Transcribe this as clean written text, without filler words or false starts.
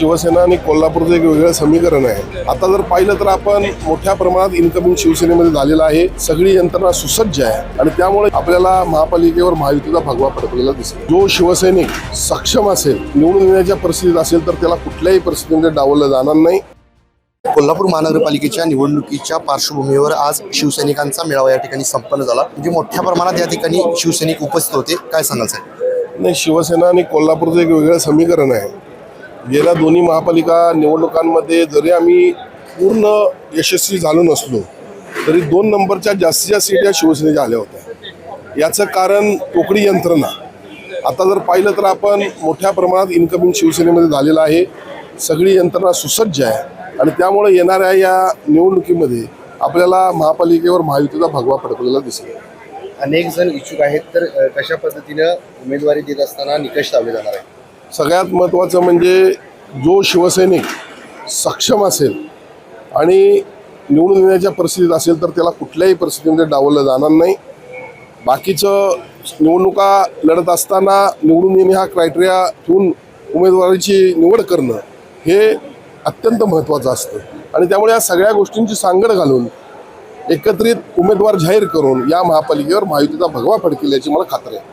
शिवसेना आणि कोल्हापूरचं एक वेगळं समीकरण आहे। आता जर पाहिलं तर आपण मोठ्या प्रमाणात इन्कमिंग शिवसेनेमध्ये झालेला आहे। सगळी यंत्रणा सुसज्ज आहे आणि त्यामुळे आपल्याला महापालिकेवर महायुतीचा भगवा फडकलेला दिसतो। जो शिवसैनिक सक्षम असेल, निवडून येण्याच्या परिस्थितीत असेल तर त्याला कुठल्याही परिस्थितीमध्ये डावललं जाणार नाही। कोल्हापूर महानगरपालिकेच्या निवडणुकीच्या पार्श्वभूमीवर आज शिवसैनिकांचा मेळावा या ठिकाणी संपन्न झाला। म्हणजे मोठ्या प्रमाणात या ठिकाणी शिवसैनिक उपस्थित होते। काय सांगाल साहेब? नाही, शिवसेना आणि कोल्हापूरचं एक वेगळं समीकरण आहे। गेल्या दोन्ही महापालिका निवडणुकांमध्ये जरी आम्ही पूर्ण यशस्वी झालो नसलो तरी 2 नंबरच्या जास्तीत सीट या शिवसेनेच्या आल्या होत्या। याचं कारण तोकडी यंत्रणा। आता जर पाहिलं तर आपण मोठ्या प्रमाणात इन्कमिंग शिवसेनेमध्ये झालेला आहे। सगळी यंत्रणा सुसज्ज आहे आणि त्यामुळे येणाऱ्या या निवडणुकीमध्ये आपल्याला महापालिकेवर महायुतीचा भगवा फडकलेला दिसेल। अनेक जण इच्छुक आहेत, तर कशा पद्धतीने उमेदवारी देत असताना निकष लावले जाणार आहे? सगळ्यात महत्त्वाचं म्हणजे जो शिवसैनिक सक्षम असेल आणि निवडून येण्याच्या परिस्थितीत असेल तर त्याला कुठल्याही परिस्थितीमध्ये डावललं जाणार नाही। बाकीचं निवडणुका लढत असताना निवडून येणे हा क्रायटेरिया ठेवून उमेदवाराची निवड करणं हे अत्यंत महत्त्वाचं असतं आणि त्यामुळे या सगळ्या गोष्टींची सांगड घालून एकत्रित उमेदवार जाहीर करून या महापालिकेवर महायुतीचा भगवा फडकेल याची मला खात्री आहे।